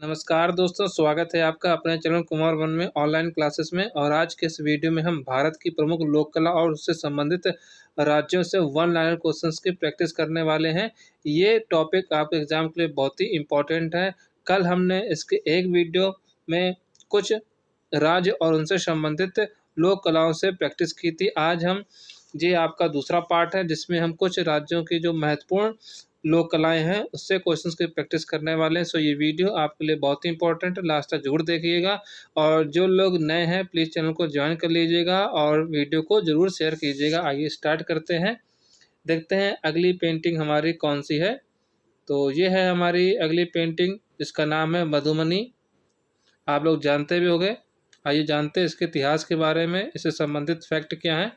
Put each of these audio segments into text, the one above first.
नमस्कार दोस्तों, स्वागत है आपका अपने चैनल कुमार वन में ऑनलाइन क्लासेस में। और आज के इस वीडियो में हम भारत की प्रमुख लोक कला और उससे संबंधित राज्यों से वन लाइनर क्वेश्चंस की प्रैक्टिस करने वाले हैं। ये टॉपिक आपके एग्जाम के लिए बहुत ही इम्पोर्टेंट है। कल हमने इसके एक वीडियो में कुछ राज्य और उनसे संबंधित लोक कलाओं से प्रैक्टिस की थी। आज हम ये आपका दूसरा पार्ट है जिसमें हम कुछ राज्यों की जो महत्वपूर्ण लोक कलाएँ हैं उससे क्वेश्चंस की प्रैक्टिस करने वाले हैं। सो ये वीडियो आपके लिए बहुत ही इंपॉर्टेंट है, लास्ट तक ज़रूर देखिएगा। और जो लोग नए हैं प्लीज़ चैनल को ज्वाइन कर लीजिएगा और वीडियो को ज़रूर शेयर कीजिएगा। आइए स्टार्ट करते हैं, देखते हैं अगली पेंटिंग हमारी कौन सी है। तो ये है हमारी अगली पेंटिंग, जिसका नाम है मधुमनी। आप लोग जानते भी होंगे। आइए जानते हैं इसके इतिहास के बारे में, इससे संबंधित फैक्ट क्या है।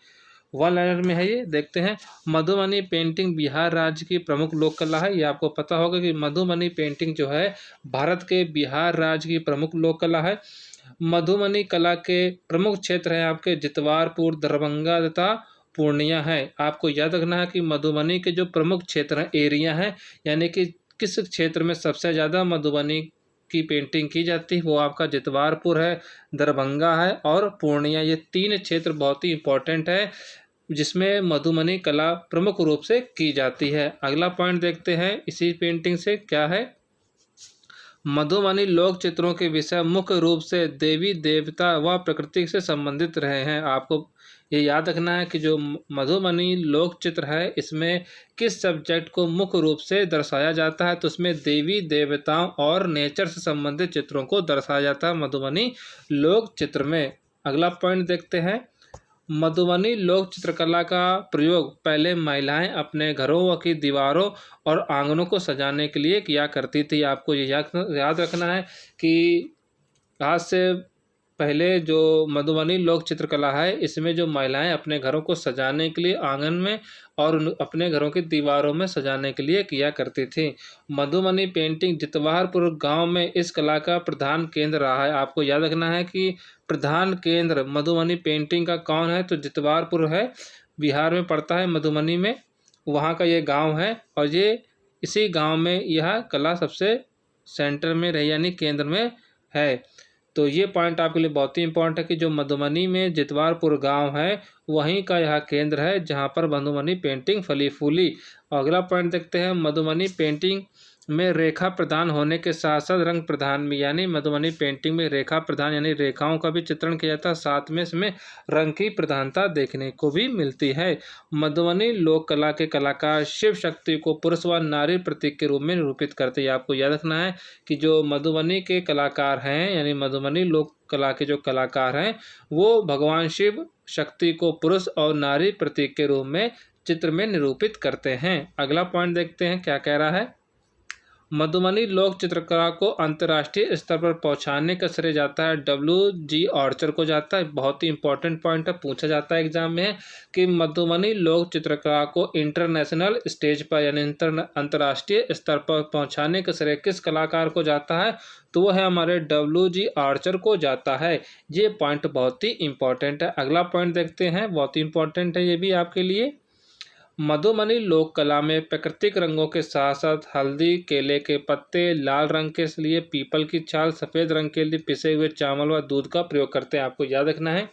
वन लाइनर में है ये, देखते हैं। मधुमनी पेंटिंग बिहार राज्य की प्रमुख लोक कला है। ये आपको पता होगा कि मधुमनी पेंटिंग जो है भारत के बिहार राज्य की प्रमुख लोक कला है। मधुमनी कला के प्रमुख क्षेत्र हैं आपके जितवारपुर, दरभंगा तथा पूर्णिया है। आपको याद रखना है कि मधुबनी के जो प्रमुख क्षेत्र हैं, एरिया हैं, यानी कि किस क्षेत्र में सबसे ज़्यादा मधुबनी की पेंटिंग की जाती है, वो आपका जितवारपुर है, दरभंगा है और पूर्णिया। ये तीन क्षेत्र बहुत ही इंपॉर्टेंट है जिसमें मधुमनी कला प्रमुख रूप से की जाती है। अगला पॉइंट देखते हैं इसी पेंटिंग से क्या है। मधुमनी लोक चित्रों के विषय मुख्य रूप से देवी देवता व प्रकृति से संबंधित रहे हैं। आपको ये याद रखना है कि जो मधुमनी लोक चित्र है इसमें किस सब्जेक्ट को मुख्य रूप से दर्शाया जाता है, तो इसमें देवी देवताओं और नेचर से संबंधित चित्रों को दर्शाया जाता है मधुबनी लोक चित्र में। अगला पॉइंट देखते हैं। मधुबनी लोक चित्रकला का प्रयोग पहले महिलाएं अपने घरों की दीवारों और आंगनों को सजाने के लिए किया करती थी। आपको ये याद रखना है कि आज से पहले जो मधुबनी लोक चित्रकला है इसमें जो महिलाएं अपने घरों को सजाने के लिए आंगन में और अपने घरों की दीवारों में सजाने के लिए किया करती थी। मधुबनी पेंटिंग जितवारपुर गांव में इस कला का प्रधान केंद्र रहा है। आपको याद रखना है कि प्रधान केंद्र मधुबनी पेंटिंग का कौन है, तो जितवारपुर है, बिहार में पड़ता है मधुबनी में, वहाँ का ये गाँव है। और ये इसी गाँव में यह कला सबसे सेंटर में रही, यानी केंद्र में है। तो ये पॉइंट आपके लिए बहुत ही इंपॉर्टेंट है कि जो मधुबनी में जितवारपुर गांव है वहीं का यह केंद्र है जहां पर मधुबनी पेंटिंग फली फूली। अगला पॉइंट देखते हैं। मधुबनी पेंटिंग में रेखा प्रधान होने के साथ साथ रंग प्रधान भी, यानी मधुबनी पेंटिंग में रेखा प्रधान यानी रेखाओं का भी चित्रण किया जाता है, साथ में इसमें रंग की प्रधानता देखने को भी मिलती है। मधुबनी लोक कला के कलाकार शिव शक्ति को पुरुष व नारी प्रतीक के रूप में निरूपित करते हैं। आपको याद रखना है कि जो मधुबनी के कलाकार हैं, यानी मधुबनी लोक कला के जो कलाकार हैं, वो भगवान शिव शक्ति को पुरुष और नारी प्रतीक के रूप में चित्र में निरूपित करते हैं। अगला पॉइंट देखते हैं क्या कह रहा है। मधुबनी लोक चित्रकला को अंतर्राष्ट्रीय स्तर पर पहुंचाने का श्रेय जाता है WG आर्चर को जाता है। बहुत ही इंपॉर्टेंट पॉइंट है, पूछा जाता है एग्जाम में कि मधुबनी लोक चित्रकला को इंटरनेशनल स्टेज पर यानी अंतर्राष्ट्रीय स्तर पर पहुंचाने का श्रेय किस कलाकार को जाता है, तो वो है हमारे WG आर्चर को जाता है। ये पॉइंट बहुत ही इंपॉर्टेंट है। अगला पॉइंट देखते हैं, बहुत ही इंपॉर्टेंट है ये भी आपके लिए। मधुबनी लोक कला में प्राकृतिक रंगों के साथ साथ हल्दी, केले के पत्ते, लाल रंग के लिए पीपल की छाल, सफ़ेद रंग के लिए पिसे हुए चावल व दूध का प्रयोग करते हैं। आपको याद रखना है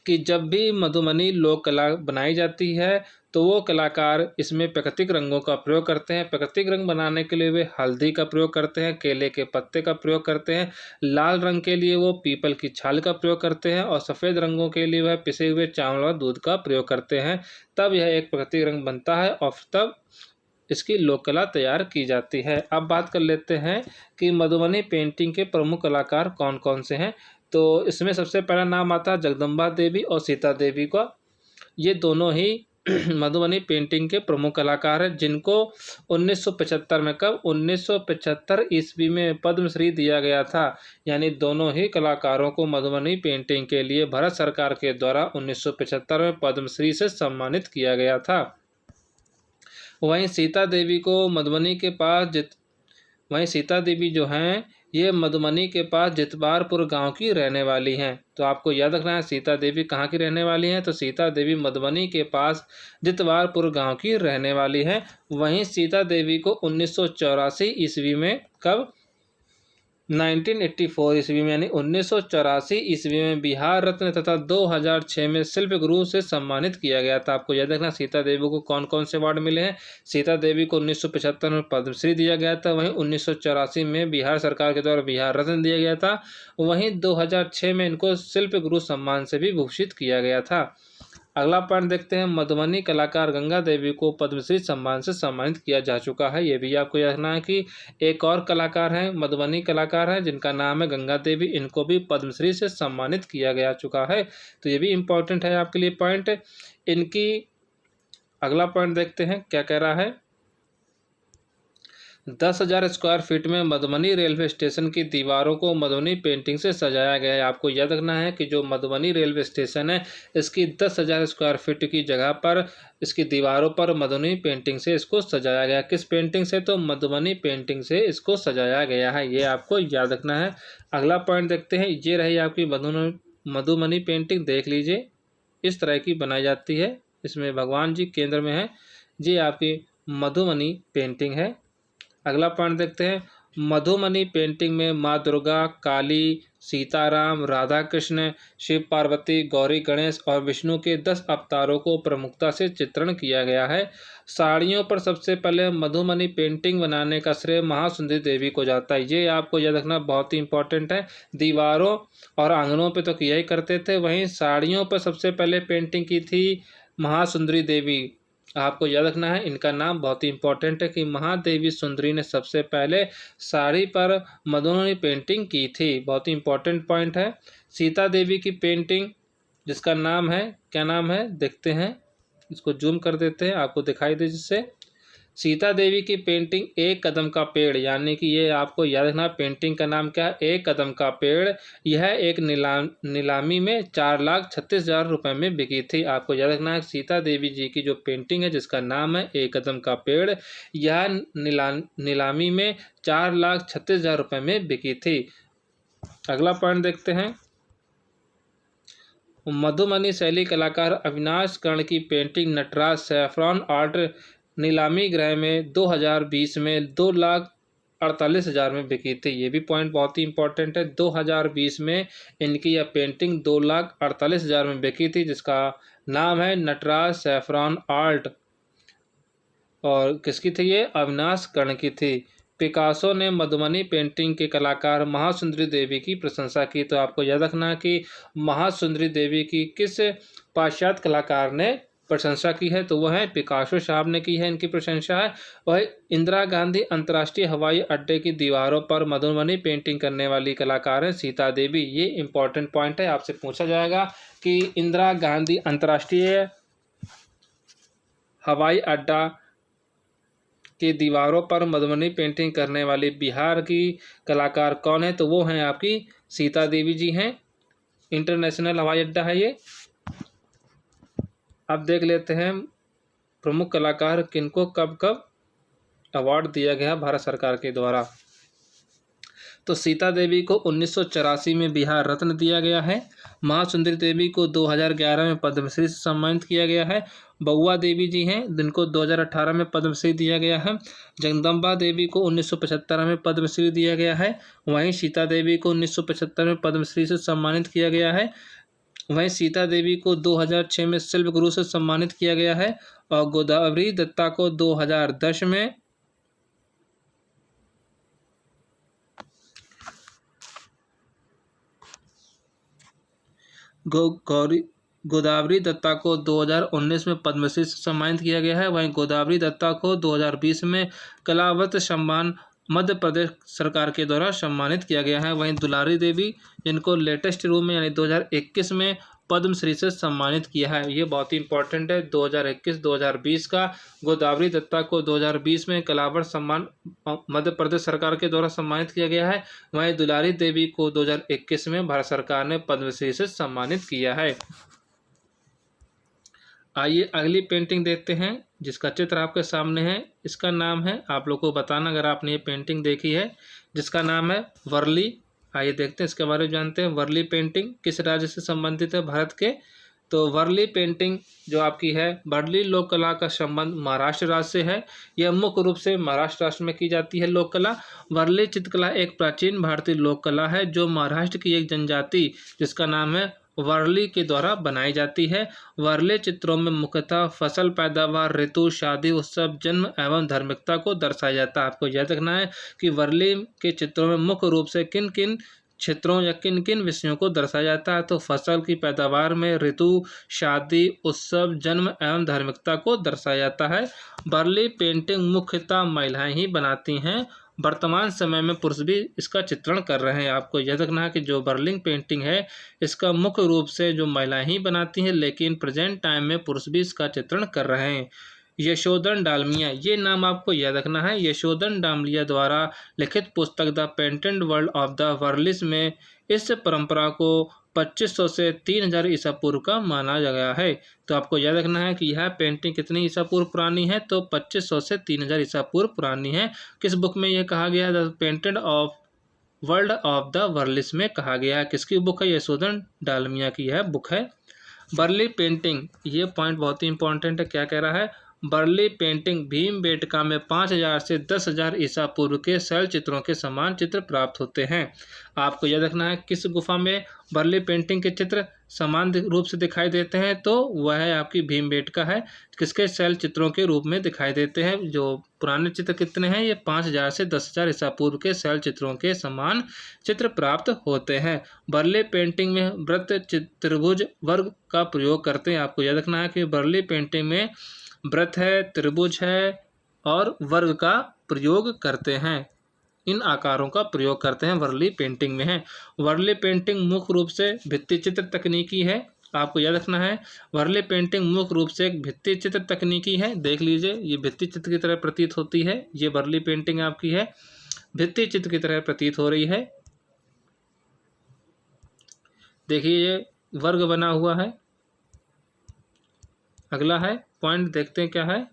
कि जब भी मधुबनी लोक कला बनाई जाती है तो वो कलाकार इसमें प्राकृतिक रंगों का प्रयोग करते हैं। प्राकृतिक रंग बनाने के लिए वे हल्दी का प्रयोग करते हैं, केले के पत्ते का प्रयोग करते हैं, लाल रंग के लिए वो पीपल की छाल का प्रयोग करते हैं और सफ़ेद रंगों के लिए वह पिसे हुए चावल और दूध का प्रयोग करते हैं। तब यह एक प्राकृतिक रंग बनता है और तब इसकी लोक कला तैयार की जाती है। अब बात कर लेते हैं कि मधुबनी पेंटिंग के प्रमुख कलाकार कौन कौन से हैं। तो इसमें सबसे पहला नाम आता है जगदम्बा देवी और सीता देवी का। ये दोनों ही मधुबनी पेंटिंग के प्रमुख कलाकार हैं जिनको 1975 में, कब 1975 ईस्वी में पद्मश्री दिया गया था। यानी दोनों ही कलाकारों को मधुबनी पेंटिंग के लिए भारत सरकार के द्वारा 1975 में पद्मश्री से सम्मानित किया गया था। वहीं सीता देवी को मधुबनी के पास वहीं सीता देवी जो हैं ये मधुबनी के पास जितवारपुर गांव की रहने वाली हैं। तो आपको याद रखना है सीता देवी कहाँ की रहने वाली हैं, तो सीता देवी मधुबनी के पास जितवारपुर गांव की रहने वाली हैं। वहीं सीता देवी को 1984 ईस्वी में, कब 1984 ईस्वी में यानी 1984 ईस्वी में बिहार रत्न तथा 2006 में शिल्प गुरु से सम्मानित किया गया था। आपको याद रखना सीता देवी को कौन कौन से अवार्ड मिले हैं। सीता देवी को 1975 में पद्मश्री दिया गया था, वहीं 1984 में बिहार सरकार के द्वारा बिहार रत्न दिया गया था, वहीं 2006 में इनको शिल्प गुरु सम्मान से भी भूषित किया गया था। अगला पॉइंट देखते हैं, मधुबनी कलाकार गंगा देवी को पद्मश्री सम्मान से सम्मानित किया जा चुका है। ये भी आपको याद रखना है कि एक और कलाकार हैं, मधुबनी कलाकार हैं जिनका नाम है गंगा देवी, इनको भी पद्मश्री से सम्मानित किया गया चुका है। तो ये भी इम्पोर्टेंट है आपके लिए पॉइंट। इनकी अगला पॉइंट देखते हैं क्या कह रहा है। 10,000 स्क्वायर फीट में मधुबनी रेलवे स्टेशन की दीवारों को मधुबनी पेंटिंग से सजाया गया है। आपको याद रखना है कि जो मधुबनी रेलवे स्टेशन है इसकी 10,000 स्क्वायर फीट की जगह पर इसकी दीवारों पर मधुबनी पेंटिंग से इसको सजाया गया। किस पेंटिंग से? तो मधुबनी पेंटिंग से इसको सजाया गया है, ये आपको याद रखना है। अगला पॉइंट देखते हैं, ये रही आपकी मधुबनी पेंटिंग। देख लीजिए इस तरह की बनाई जाती है, इसमें भगवान जी केंद्र में है, ये आपकी मधुबनी पेंटिंग है। अगला पॉइंट देखते हैं, मधुबनी पेंटिंग में माँ दुर्गा, काली, सीताराम, राधा कृष्ण, शिव पार्वती, गौरी गणेश और विष्णु के 10 अवतारों को प्रमुखता से चित्रण किया गया है। साड़ियों पर सबसे पहले मधुबनी पेंटिंग बनाने का श्रेय महासुंदरी देवी को जाता है। ये आपको याद रखना बहुत ही इंपॉर्टेंट है। दीवारों और आंगनों पे तो यही करते थे, वहीं साड़ियों पर सबसे पहले पेंटिंग की थी महासुंदरी देवी। आपको याद रखना है, इनका नाम बहुत ही इंपॉर्टेंट है कि महादेवी सुंदरी ने सबसे पहले साड़ी पर मधुबनी पेंटिंग की थी। बहुत ही इंपॉर्टेंट पॉइंट है। सीता देवी की पेंटिंग जिसका नाम है, क्या नाम है देखते हैं, इसको जूम कर देते हैं आपको दिखाई दे जिससे। सीता देवी की पेंटिंग एक कदम का पेड़, यानी कि ये आपको याद रखना पेंटिंग का नाम क्या है, एक कदम का पेड़। यह एक नीलामी में 4,36,000 रुपये में बिकी थी। आपको याद रखना है सीता देवी जी की जो पेंटिंग है जिसका नाम है एक कदम का पेड़, यह नीलामी में 4,36,000 रुपये में बिकी थी। अगला पॉइंट देखते हैं, मधुबनी शैली कलाकार अविनाश कर्ण की पेंटिंग नटराज सैफरॉन आर्ट नीलामी गृह में 2020 में 2,48,000 में बिकी थी। ये भी पॉइंट बहुत ही इंपॉर्टेंट है। 2020 में इनकी यह पेंटिंग 2,48,000 में बिकी थी जिसका नाम है नटराज सैफरॉन आर्ट। और किसकी थी ये? अविनाश कर्ण की थी। पिकासो ने मधुबनी पेंटिंग के कलाकार महासुंदरी देवी की प्रशंसा की। तो आपको याद रखना कि महासुंदरी देवी की किस पाश्चात्य कलाकार ने प्रशंसा की है? तो वह है पिकासो साहब ने की है, इनकी प्रशंसा है। वह इंदिरा गांधी अंतर्राष्ट्रीय हवाई अड्डे की दीवारों पर मधुबनी पेंटिंग करने वाली कलाकार है सीता देवी। ये इंपॉर्टेंट पॉइंट है, आपसे पूछा जाएगा कि इंदिरा गांधी अंतर्राष्ट्रीय हवाई अड्डा की दीवारों पर मधुबनी पेंटिंग करने वाली बिहार की कलाकार कौन है? तो वो हैं आपकी सीता देवी जी हैं। इंटरनेशनल हवाई अड्डा है ये। अब देख लेते हैं प्रमुख कलाकार किनको कब कब अवार्ड दिया गया भारत सरकार के द्वारा। तो सीता देवी को 1984 में बिहार रत्न दिया गया है। महासुंदरी देवी को 2011 में पद्मश्री से सम्मानित किया गया है। बउआ देवी जी हैं जिनको 2018 में पद्मश्री दिया गया है। जगदम्बा देवी को 1975 में पद्मश्री दिया गया है। वहीं सीता देवी को 1975 में पद्मश्री से सम्मानित किया गया है। वहीं सीता देवी को 2006 में शिल्प गुरु से सम्मानित किया गया है। और गोदावरी दत्ता को 2010 में गोदावरी दत्ता को 2019 में पद्मश्री से सम्मानित किया गया है। वहीं गोदावरी दत्ता को 2020 में कलावत सम्मान मध्य प्रदेश सरकार के द्वारा सम्मानित किया गया है। वहीं दुलारी देवी जिनको लेटेस्ट रूप में यानी 2021 में पद्मश्री से सम्मानित किया है। ये बहुत ही इंपॉर्टेंट है 2021-2020 का। गोदावरी दत्ता को 2020 में कलावत सम्मान मध्य प्रदेश सरकार के द्वारा सम्मानित किया गया है। वहीं दुलारी देवी को 2021 में भारत सरकार ने पद्मश्री से सम्मानित किया है। आइए अगली पेंटिंग देखते हैं जिसका चित्र आपके सामने है। इसका नाम है, आप लोग को बताना अगर आपने ये पेंटिंग देखी है, जिसका नाम है वर्ली। आइए देखते हैं इसके बारे में जानते हैं। वर्ली पेंटिंग किस राज्य से संबंधित है? भारत के तो वर्ली पेंटिंग जो आपकी है, वर्ली लोक कला का संबंध महाराष्ट्र राज्य से है। यह मुख्य रूप से महाराष्ट्र राष्ट्र में की जाती है लोक कला। वर्ली चित्रकला एक प्राचीन भारतीय लोक कला है जो महाराष्ट्र की एक जनजाति जिसका नाम है वर्ली के द्वारा बनाई जाती है। वर्ली चित्रों में मुख्यतः फसल पैदावार, ऋतु, शादी, उत्सव, जन्म एवं धार्मिकता को दर्शाया जाता है। आपको याद रखना है कि वर्ली के चित्रों में मुख्य रूप से किन किन क्षेत्रों या किन किन विषयों को दर्शाया जाता है। तो फसल की पैदावार में ऋतु, शादी, उत्सव, जन्म एवं धार्मिकता को दर्शाया जाता है। वर्ली पेंटिंग मुख्यतः महिलाएं ही बनाती हैं। वर्तमान समय में पुरुष भी इसका चित्रण कर रहे हैं। आपको याद रखना है कि जो वर्ली पेंटिंग है इसका मुख्य रूप से जो महिलाएं ही बनाती हैं, लेकिन प्रेजेंट टाइम में पुरुष भी इसका चित्रण कर रहे हैं। यशोधन डालमिया, ये नाम आपको याद रखना है। यशोधन डालमिया द्वारा लिखित पुस्तक the painted world of the Warlis में इस परंपरा को 2500 से 3000 ईसा पूर्व का माना गया है। तो आपको याद रखना है कि यह पेंटिंग कितनी ईसा पूर्व पुरानी है, तो 2500 से 3000 ईसा पूर्व पुरानी है। किस बुक में यह कहा गया है? The painted of world of the Warlis में कहा गया है। किसकी बुक है? यशोधन डालमिया की यह बुक है। वर्ली पेंटिंग, ये पॉइंट बहुत ही इंपॉर्टेंट है। क्या कह रहा है? वर्ली पेंटिंग भीमबेटका में 5000 से 10,000 ईसा पूर्व के शैल चित्रों के समान चित्र प्राप्त होते हैं। आपको याद रखना है किस गुफा में वर्ली पेंटिंग के चित्र समान रूप से दिखाई देते हैं, तो वह है आपकी भीमबेटका है। किसके शैल चित्रों के रूप में दिखाई देते हैं? जो पुराने चित्र कितने हैं? ये 5000 से 10,000 ईसा पूर्व के शैल चित्रों के समान चित्र प्राप्त होते हैं। वर्ली पेंटिंग में वृत्त, त्रिभुज, वर्ग का प्रयोग करते हैं। आपको याद रखना है कि वर्ली पेंटिंग में वृत्त है, त्रिभुज है और वर्ग का प्रयोग करते हैं। इन आकारों का प्रयोग करते हैं वर्ली पेंटिंग में है। वर्ली पेंटिंग मुख्य रूप से भित्ति चित्र तकनीकी है। आपको याद रखना है वर्ली पेंटिंग मुख्य रूप से एक भित्ति चित्र तकनीकी है। देख लीजिए, ये भित्ति चित्र की तरह प्रतीत होती है। ये वर्ली पेंटिंग आपकी है, भित्ति चित्र की तरह प्रतीत हो रही है। देखिए, ये वर्ग बना हुआ है। अगला है पॉइंट, देखते हैं क्या है।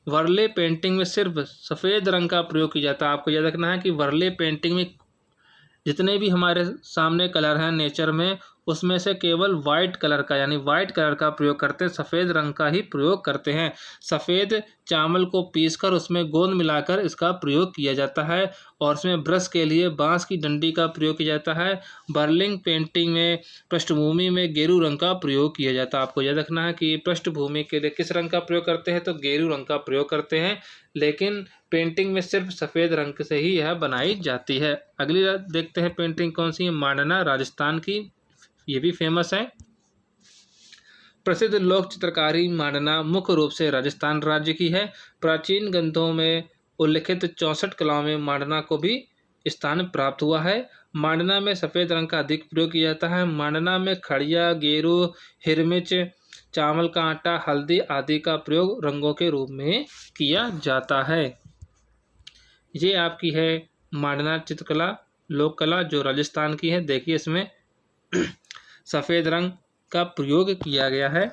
वर्ली पेंटिंग में सिर्फ सफ़ेद रंग का प्रयोग किया जाता है। आपको याद रखना है कि वर्ली पेंटिंग में जितने भी हमारे सामने कलर हैं नेचर में, उसमें से केवल वाइट कलर का यानी वाइट कलर का प्रयोग करते हैं, सफ़ेद रंग का ही प्रयोग करते हैं। सफ़ेद चावल को पीसकर उसमें गोंद मिलाकर इसका प्रयोग किया जाता है और उसमें ब्रश के लिए बांस की डंडी का प्रयोग किया जाता है। वर्ली पेंटिंग में पृष्ठभूमि में गेरू रंग का प्रयोग किया जाता है। आपको याद रखना है कि पृष्ठभूमि के लिए किस रंग का प्रयोग करते हैं, तो गेरू रंग का प्रयोग करते हैं, लेकिन पेंटिंग में सिर्फ सफ़ेद रंग से ही यह बनाई जाती है। अगली देखते हैं पेंटिंग कौन सी है। मांडना, राजस्थान की, ये भी फेमस है। प्रसिद्ध लोक चित्रकारी मांडना मुख्य रूप से राजस्थान राज्य की है। प्राचीन ग्रंथों में उल्लिखित 64 कलाओं में मांडना को भी स्थान प्राप्त हुआ है। मांडना में सफ़ेद रंग का अधिक प्रयोग किया जाता है। मांडना में खड़िया, गेरू, हिरमिच, चावल का आटा, हल्दी आदि का प्रयोग रंगों के रूप में किया जाता है। ये आपकी है मांडना चित्रकला, लोक कला जो राजस्थान की है। देखिए, इसमें सफ़ेद रंग का प्रयोग किया गया है।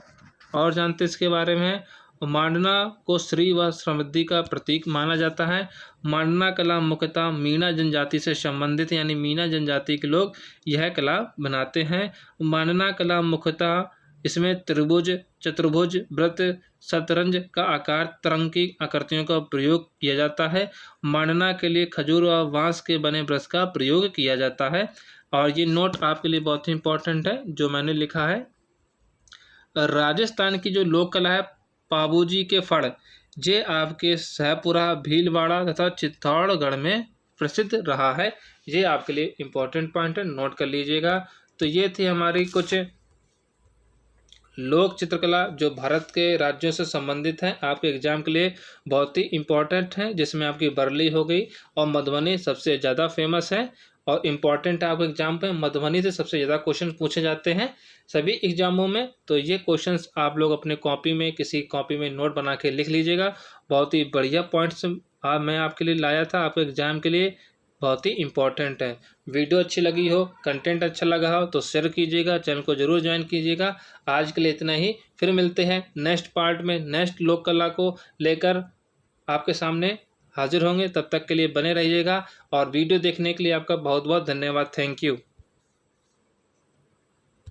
और जानते इसके बारे में, मांडना को श्री व समृद्धि का प्रतीक माना जाता है। मांडना कला मुख्यतः मीणा जनजाति से संबंधित यानी मीणा जनजाति के लोग यह कला बनाते हैं। मांडना कला मुख्यतः इसमें त्रिभुज, चतुर्भुज, वृत्त, शतरंज का आकार, तरंग की आकृतियों का प्रयोग किया जाता है। मांडना के लिए खजूर व बांस के बने ब्रश का प्रयोग किया जाता है। और ये नोट आपके लिए बहुत ही इंपॉर्टेंट है जो मैंने लिखा है। राजस्थान की जो लोक कला है पाबूजी के फड़, ये आपके शाहपुरा, भीलवाड़ा तथा चित्तौड़गढ़ में प्रसिद्ध रहा है। ये आपके लिए इम्पोर्टेंट पॉइंट है, नोट कर लीजिएगा। तो ये थी हमारी कुछ लोक चित्रकला जो भारत के राज्यों से संबंधित हैं, आपके एग्जाम के लिए बहुत ही इम्पोर्टेंट हैं, जिसमें आपकी वर्ली हो गई और मधुबनी सबसे ज़्यादा फेमस है और इम्पॉर्टेंट है आपके एग्जाम पे। मधुबनी से सबसे ज़्यादा क्वेश्चन पूछे जाते हैं सभी एग्जामों में। तो ये क्वेश्चंस आप लोग अपने कॉपी में, किसी कॉपी में नोट बना के लिख लीजिएगा। बहुत ही बढ़िया पॉइंट्स मैं आपके लिए लाया था, आपके एग्जाम के लिए बहुत ही इम्पॉर्टेंट है। वीडियो अच्छी लगी हो, कंटेंट अच्छा लगा हो तो शेयर कीजिएगा, चैनल को जरूर ज्वाइन कीजिएगा। आज के लिए इतना ही, फिर मिलते हैं नेक्स्ट पार्ट में, नेक्स्ट लोक कला को लेकर आपके सामने हाजिर होंगे। तब तक के लिए बने रहिएगा और वीडियो देखने के लिए आपका बहुत बहुत धन्यवाद। Thank you.